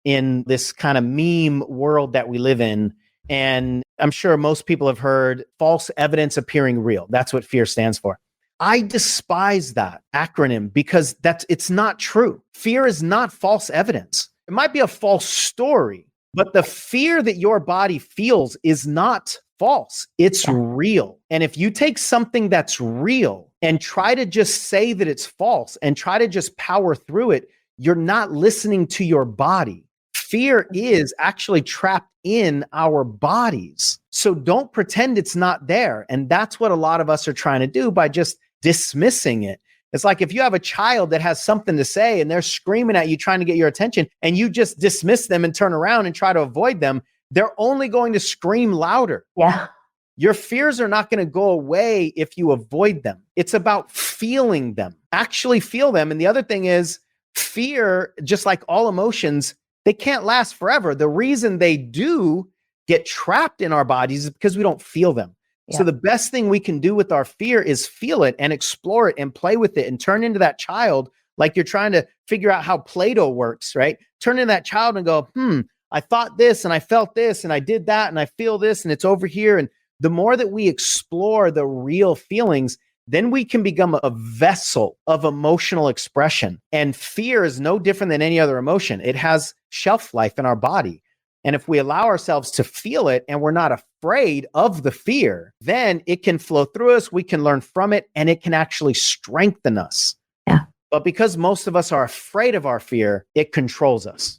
in this kind of meme world that we live in. And I'm sure most people have heard false evidence appearing real. That's what fear stands for. I despise that acronym because it's not true. Fear is not false evidence. It might be a false story, but the fear that your body feels is not false. It's real. And if you take something that's real and try to just say that it's false and try to just power through it, you're not listening to your body. Fear is actually trapped in our bodies. So don't pretend it's not there. And that's what a lot of us are trying to do by just dismissing it. It's like if you have a child that has something to say and they're screaming at you, trying to get your attention, and you just dismiss them and turn around and try to avoid them, they're only going to scream louder. Yeah. Your fears are not going to go away if you avoid them. It's about feeling them. Actually feel them. And the other thing is, fear, just like all emotions, they can't last forever. The reason they do get trapped in our bodies is because we don't feel them. Yeah. So the best thing we can do with our fear is feel it and explore it and play with it and turn into that child, like you're trying to figure out how Play-Doh works, right? Turn into that child and go, I thought this and I felt this and I did that and I feel this and it's over here. And the more that we explore the real feelings, then we can become a vessel of emotional expression. And fear is no different than any other emotion. It has shelf life in our body. And if we allow ourselves to feel it and we're not afraid of the fear, then it can flow through us. We can learn from it and it can actually strengthen us. Yeah. But because most of us are afraid of our fear, it controls us.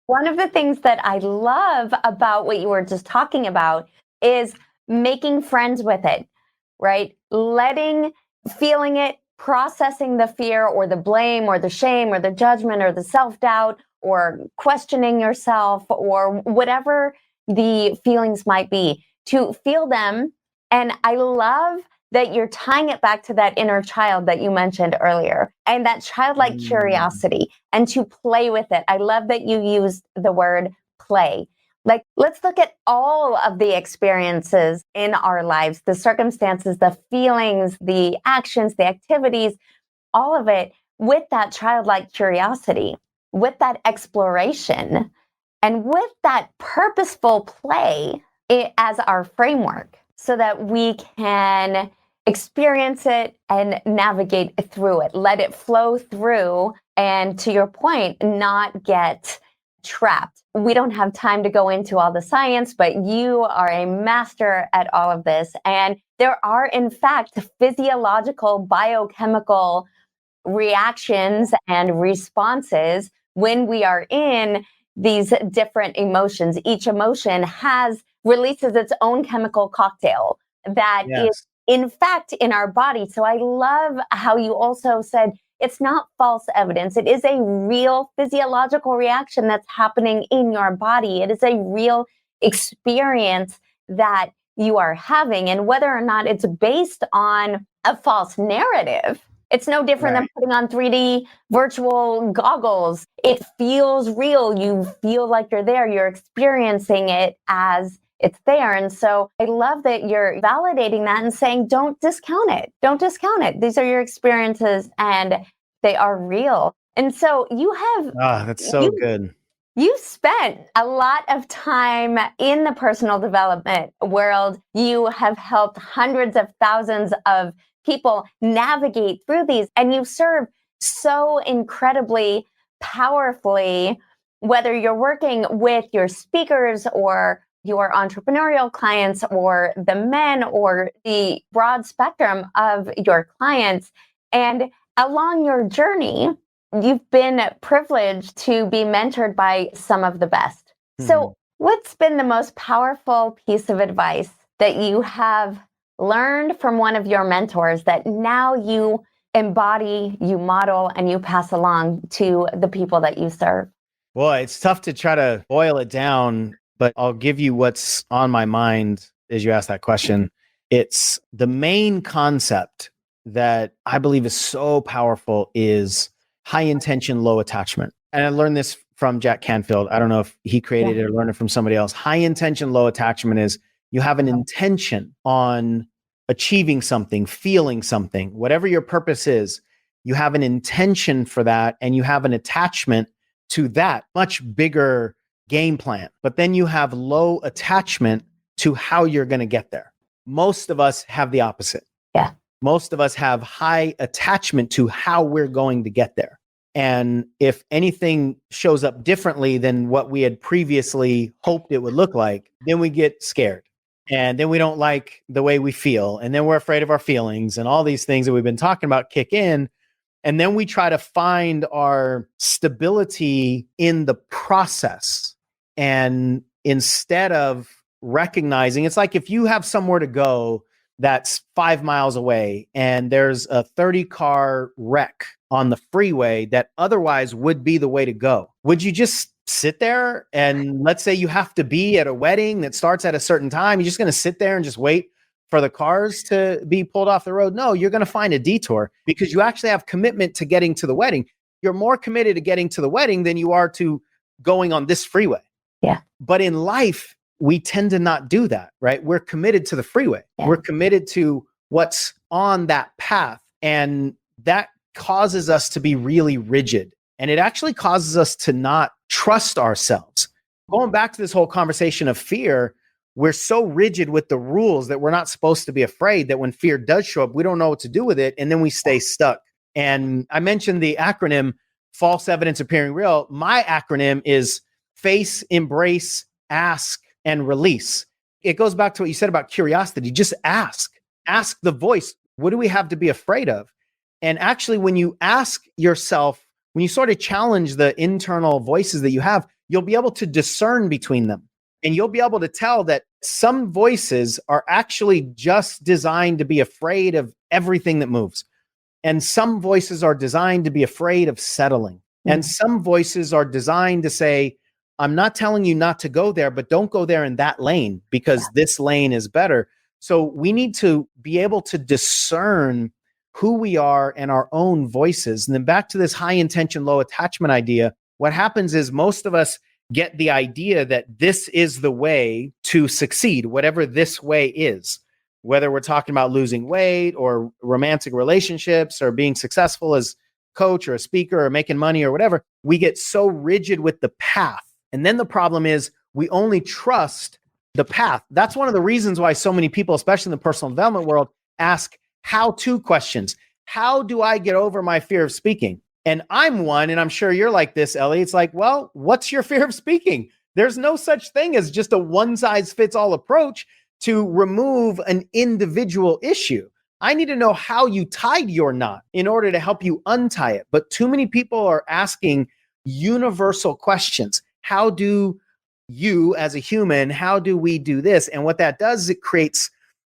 One of the things that I love about what you were just talking about is making friends with it, right? Feeling it, processing the fear or the blame or the shame or the judgment or the self-doubt or questioning yourself or whatever the feelings might be, to feel them. And I love that you're tying it back to that inner child that you mentioned earlier and that childlike curiosity and to play with it. I love that you used the word play. Like, let's look at all of the experiences in our lives, the circumstances, the feelings, the actions, the activities, all of it with that childlike curiosity, with that exploration, and with that purposeful play as our framework so that we can experience it and navigate through it, let it flow through, and to your point, not get trapped. We don't have time to go into all the science, but you are a master at all of this. And there are, in fact, physiological, biochemical reactions and responses when we are in these different emotions. Each emotion releases its own chemical cocktail that is, in fact, in our body. So I love how you also said, it's not false evidence. It is a real physiological reaction that's happening in your body. It is a real experience that you are having. And whether or not it's based on a false narrative, it's no different than putting on 3D virtual goggles. It feels real. You feel like you're there. You're experiencing it as it's there. And so I love that you're validating that and saying, don't discount it. Don't discount it. These are your experiences and they are real. And so you have... that's so good. You've spent a lot of time in the personal development world. You have helped hundreds of thousands of people navigate through these, and you serve so incredibly powerfully, whether you're working with your speakers or your entrepreneurial clients or the men or the broad spectrum of your clients. And along your journey, you've been privileged to be mentored by some of the best. So what's been the most powerful piece of advice that you have learned from one of your mentors that now you embody, you model, and you pass along to the people that you serve? Well, it's tough to try to boil it down, but I'll give you what's on my mind as you ask that question. It's the main concept that I believe is so powerful is high intention, low attachment. And I learned this from Jack Canfield. I don't know if he created it or learned it from somebody else. High intention, low attachment is you have an intention on achieving something, feeling something, whatever your purpose is. you have an intention for that, and you have an attachment to that much bigger game plan. But then you have low attachment to how you're going to get there. Most of us have the opposite. Yeah. Most of us have high attachment to how we're going to get there. And if anything shows up differently than what we had previously hoped it would look like, then we get scared. And then we don't like the way we feel. And then we're afraid of our feelings, and all these things that we've been talking about kick in. And then we try to find our stability in the process. And instead of recognizing, it's like if you have somewhere to go that's 5 miles away and there's a 30-car wreck on the freeway that otherwise would be the way to go, would you just sit there? And let's say you have to be at a wedding that starts at a certain time. You're just going to sit there and just wait for the cars to be pulled off the road? No, you're going to find a detour because you actually have commitment to getting to the wedding. You're more committed to getting to the wedding than you are to going on this freeway. Yeah. But in life, we tend to not do that, right? We're committed to the freeway. Yeah. We're committed to what's on that path. And that causes us to be really rigid. And it actually causes us to not trust ourselves. Going back to this whole conversation of fear, we're so rigid with the rules that we're not supposed to be afraid that when fear does show up, we don't know what to do with it. And then we stay stuck. And I mentioned the acronym, false evidence appearing real. My acronym is face, embrace, ask, and release. It goes back to what you said about curiosity. Just ask the voice. What do we have to be afraid of? And actually, when you ask yourself, when you sort of challenge the internal voices that you have, you'll be able to discern between them. And you'll be able to tell that some voices are actually just designed to be afraid of everything that moves. And some voices are designed to be afraid of settling. Mm-hmm. And some voices are designed to say, I'm not telling you not to go there, but don't go there in that lane because this lane is better. So we need to be able to discern who we are and our own voices. And then back to this high intention, low attachment idea, what happens is most of us get the idea that this is the way to succeed, whatever this way is, whether we're talking about losing weight or romantic relationships or being successful as coach or a speaker or making money or whatever. We get so rigid with the path. And then the problem is we only trust the path. That's one of the reasons why so many people, especially in the personal development world, ask how-to questions. How do I get over my fear of speaking? And I'm one, and I'm sure you're like this, Ellie. It's like, well, what's your fear of speaking? There's no such thing as just a one-size-fits-all approach to remove an individual issue. I need to know how you tied your knot in order to help you untie it. But too many people are asking universal questions. How do you, as a human, how do we do this? And what that does is it creates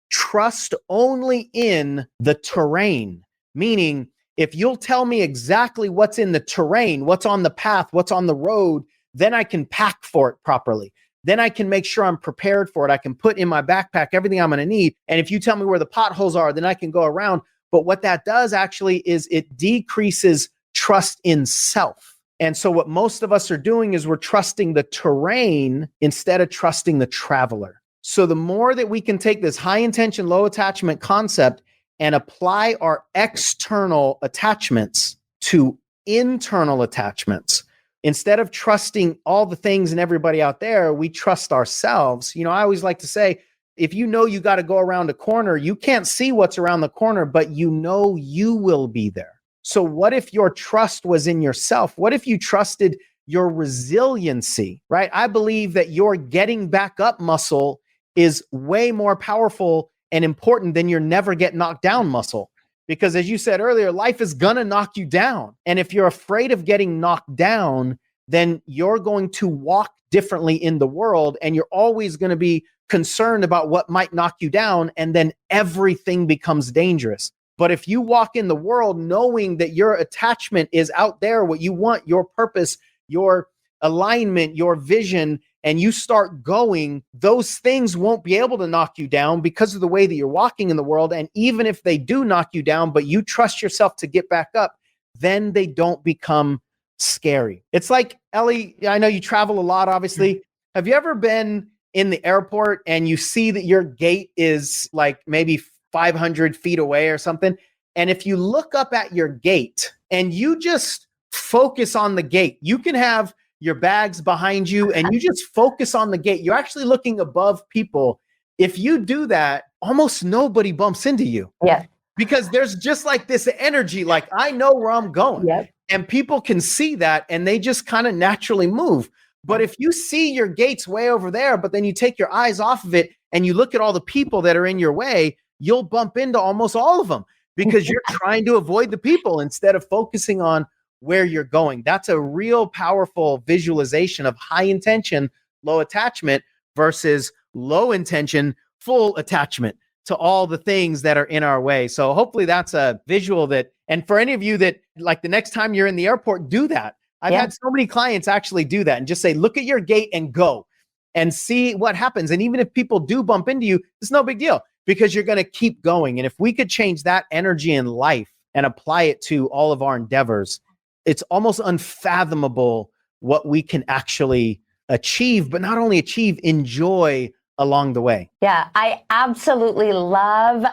trust only in the terrain, meaning if you'll tell me exactly what's in the terrain, what's on the path, what's on the road, then I can pack for it properly. Then I can make sure I'm prepared for it. I can put in my backpack everything I'm going to need. And if you tell me where the potholes are, then I can go around. But what that does actually is it decreases trust in self. And so what most of us are doing is we're trusting the terrain instead of trusting the traveler. So the more that we can take this high intention, low attachment concept and apply our external attachments to internal attachments, instead of trusting all the things and everybody out there, we trust ourselves. You know, I always like to say, if you know you got to go around a corner, you can't see what's around the corner, but you know you will be there. So what if your trust was in yourself? What if you trusted your resiliency, right? I believe that your getting back up muscle is way more powerful and important than your never get knocked down muscle. Because as you said earlier, life is going to knock you down. And if you're afraid of getting knocked down, then you're going to walk differently in the world. And you're always going to be concerned about what might knock you down. And then everything becomes dangerous. But if you walk in the world knowing that your attachment is out there, what you want, your purpose, your alignment, your vision, and you start going, those things won't be able to knock you down because of the way that you're walking in the world. And even if they do knock you down, but you trust yourself to get back up, then they don't become scary. It's like, Ellie, I know you travel a lot, obviously. Have you ever been in the airport and you see that your gate is like maybe 500 feet away or something? And if you look up at your gate and you just focus on the gate, you can have your bags behind you and you just focus on the gate. You're actually looking above people. If you do that, almost nobody bumps into you. Yeah. Because there's just like this energy, like I know where I'm going. Yep. And people can see that and they just kind of naturally move. But if you see your gates way over there, but then you take your eyes off of it and you look at all the people that are in your way, you'll bump into almost all of them because you're trying to avoid the people instead of focusing on where you're going. That's a real powerful visualization of high intention, low attachment versus low intention, full attachment to all the things that are in our way. So hopefully that's a visual that, and for any of you that like the next time you're in the airport, do that. I've had so many clients actually do that and just say, look at your gate and go and see what happens. And even if people do bump into you, it's no big deal because you're going to keep going. And if we could change that energy in life and apply it to all of our endeavors, it's almost unfathomable what we can actually achieve, but not only achieve, enjoy along the way. Yeah, I absolutely love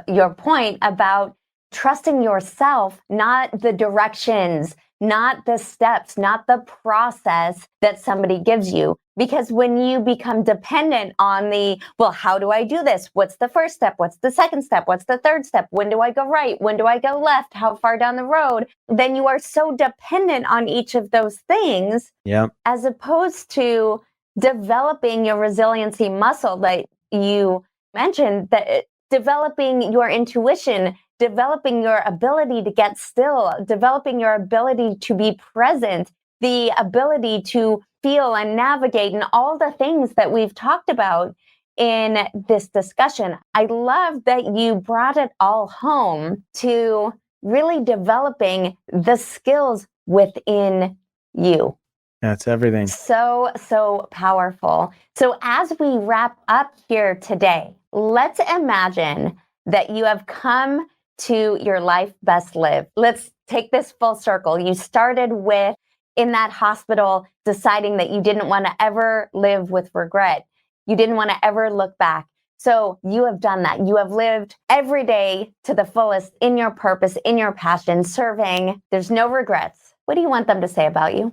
your point about trusting yourself, not the directions, not the steps, not the process that somebody gives you. Because when you become dependent on well, how do I do this? What's the first step? What's the second step? What's the third step? When do I go right? When do I go left? How far down the road? Then you are so dependent on each of those things, as opposed to developing your resiliency muscle that you mentioned, that developing your intuition, developing your ability to get still, developing your ability to be present, the ability to feel and navigate, and all the things that we've talked about in this discussion. I love that you brought it all home to really developing the skills within you. That's everything. So powerful. So as we wrap up here today, let's imagine that you have come to your life best lived. Let's take this full circle. You started with, in that hospital, deciding that you didn't want to ever live with regret. You didn't want to ever look back. So you have done that. You have lived every day to the fullest in your purpose, in your passion, serving. There's no regrets. What do you want them to say about you?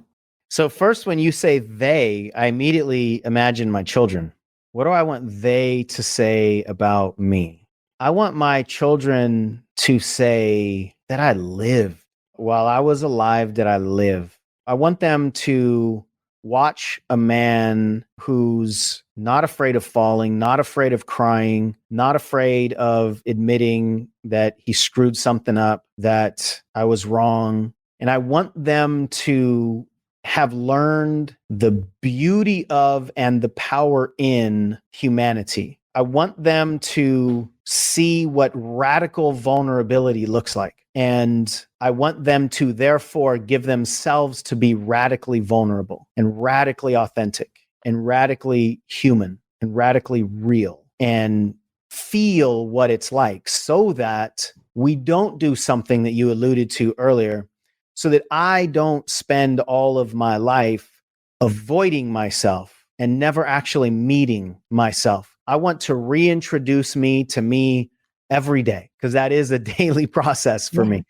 So first, when you say they, I immediately imagine my children. What do I want they to say about me? I want my children to say that I lived. While I was alive, did I live? I want them to watch a man who's not afraid of falling, not afraid of crying, not afraid of admitting that he screwed something up, that I was wrong. And I want them to have learned the beauty of and the power in humanity. I want them to see what radical vulnerability looks like. And I want them to therefore give themselves to be radically vulnerable and radically authentic and radically human and radically real and feel what it's like, so that we don't do something that you alluded to earlier, so that I don't spend all of my life avoiding myself and never actually meeting myself. I want to reintroduce me to me every day, because that is a daily process for me.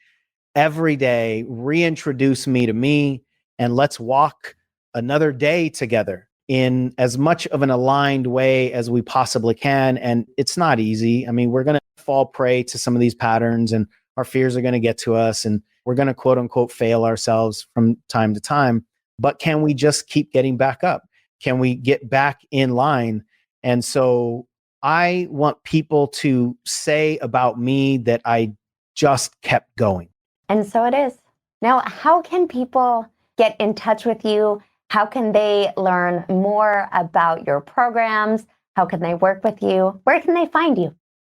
Every day, reintroduce me to me, and let's walk another day together in as much of an aligned way as we possibly can. And it's not easy. I mean, we're going to fall prey to some of these patterns, and our fears are going to get to us, and we're going to quote unquote fail ourselves from time to time. But can we just keep getting back up? Can we get back in line? And so I want people to say about me that I just kept going. And so it is. Now, how can people get in touch with you? How can they learn more about your programs? How can they work with you? Where can they find you?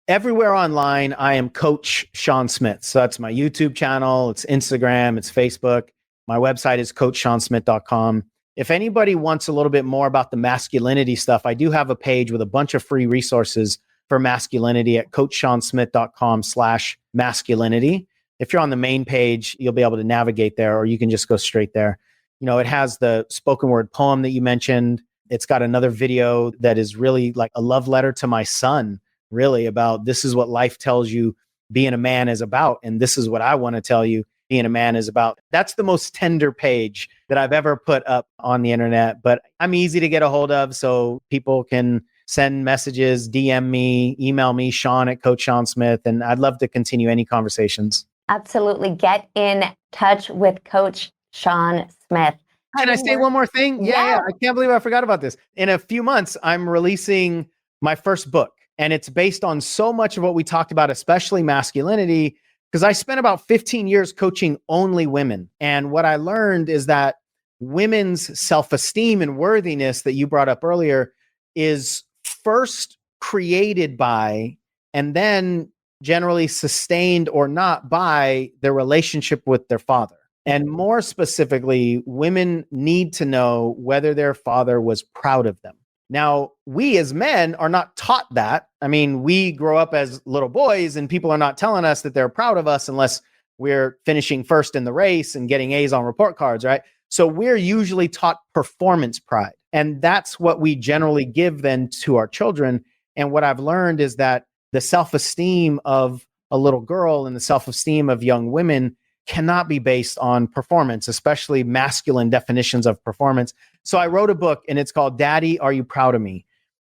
Everywhere online, I am Coach Sean Smith. So that's my YouTube channel, it's Instagram, it's Facebook. My website is coachseansmith.com. If anybody wants a little bit more about the masculinity stuff, I do have a page with a bunch of free resources for masculinity at coachseansmith.com/masculinity. If you're on the main page, you'll be able to navigate there, or you can just go straight there. You know, it has the spoken word poem that you mentioned. It's got another video that is really like a love letter to my son, really, about this is what life tells you being a man is about. And this is what I want to tell you being a man is about. That's the most tender page that I've ever put up on the internet, but I'm easy to get a hold of. So people can send messages, DM me, email me, Sean at Coach Sean Smith. And I'd love to continue any conversations. Absolutely. Get in touch with Coach Sean Smith. Can I say one more thing? Yeah. I can't believe I forgot about this. In a few months, I'm releasing my first book, and it's based on so much of what we talked about, especially masculinity, because I spent about 15 years coaching only women. And what I learned is that women's self-esteem and worthiness that you brought up earlier is first created by, and then generally sustained or not by, their relationship with their father. And more specifically, women need to know whether their father was proud of them. Now, we as men are not taught that. I mean, we grow up as little boys and people are not telling us that they're proud of us unless we're finishing first in the race and getting A's on report cards, right? So we're usually taught performance pride. And that's what we generally give then to our children. And what I've learned is that the self-esteem of a little girl and the self-esteem of young women cannot be based on performance, especially masculine definitions of performance. So I wrote a book and it's called Daddy, Are You Proud of Me?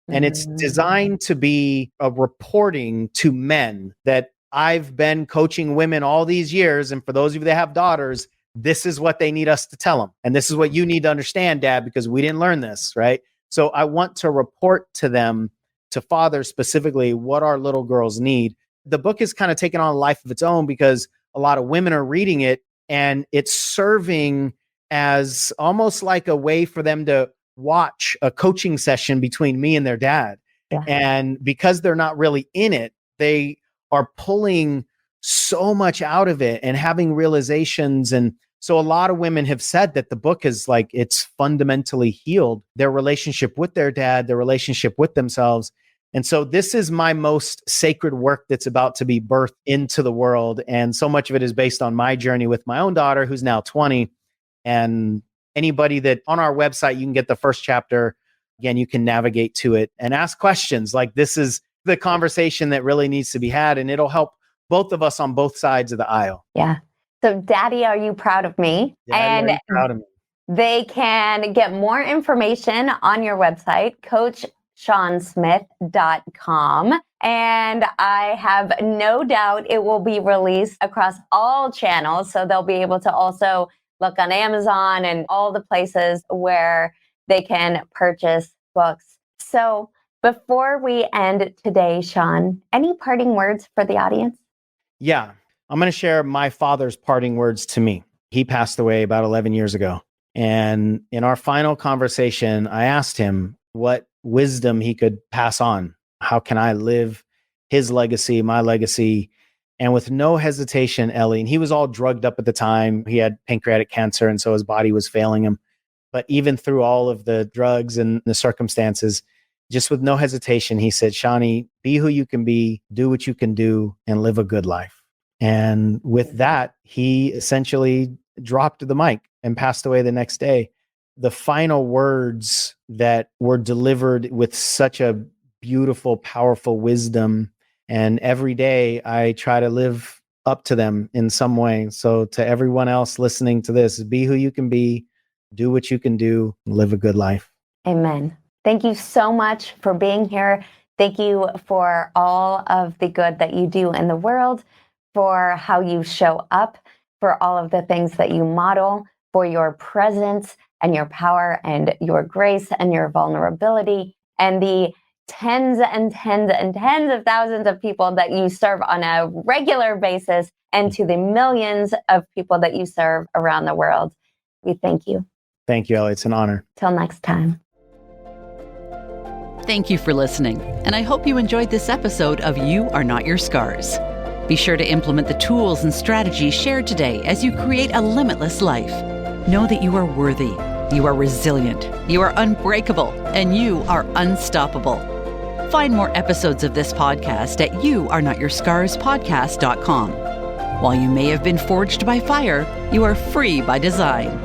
And it's designed to be a reporting to men that I've been coaching women all these years. And for those of you that have daughters, this is what they need us to tell them. And this is what you need to understand, Dad, because we didn't learn this, right? So I want to report to them, to fathers specifically, what our little girls need. The book is kind of taken on a life of its own because a lot of women are reading it and it's serving as almost like a way for them to watch a coaching session between me and their dad. Yeah. And because they're not really in it, they are pulling so much out of it and having realizations. And so a lot of women have said that the book is like, it's fundamentally healed their relationship with their dad, their relationship with themselves. And so this is my most sacred work that's about to be birthed into the world. And so much of it is based on my journey with my own daughter, who's now 20. And anybody that on our website, you can get the first chapter. Again, you can navigate to it and ask questions. Like, this is the conversation that really needs to be had. And it'll help both of us on both sides of the aisle. Yeah. So Daddy, are you proud of me? Daddy, are you proud of me? They can get more information on your website, CoachSeanSmith.com. And I have no doubt it will be released across all channels. So they'll be able to also look on Amazon and all the places where they can purchase books. So before we end today, Sean, any parting words for the audience? Yeah, I'm going to share my father's parting words to me. He passed away about 11 years ago. And in our final conversation, I asked him what wisdom he could pass on. How can I live his legacy, my legacy? And with no hesitation, Ellie, and he was all drugged up at the time. He had pancreatic cancer, and so his body was failing him. But even through all of the drugs and the circumstances, just with no hesitation, he said, Shawnee, be who you can be, do what you can do, and live a good life. And with that, he essentially dropped the mic and passed away the next day. The final words that were delivered with such a beautiful, powerful wisdom. And every day I try to live up to them in some way. So to everyone else listening to this, be who you can be, do what you can do, live a good life. Amen. Thank you so much for being here. Thank you for all of the good that you do in the world, for how you show up, for all of the things that you model, for your presence and your power and your grace and your vulnerability, and the tens and tens and tens of thousands of people that you serve on a regular basis, and to the millions of people that you serve around the world. We thank you. Thank you, Ellie. It's an honor. Till next time. Thank you for listening, and I hope you enjoyed this episode of You Are Not Your Scars. Be sure to implement the tools and strategies shared today as you create a limitless life. Know that you are worthy, you are resilient, you are unbreakable, and you are unstoppable. Find more episodes of this podcast at youarenotyourScarsPodcast.com. While you may have been forged by fire, you are free by design.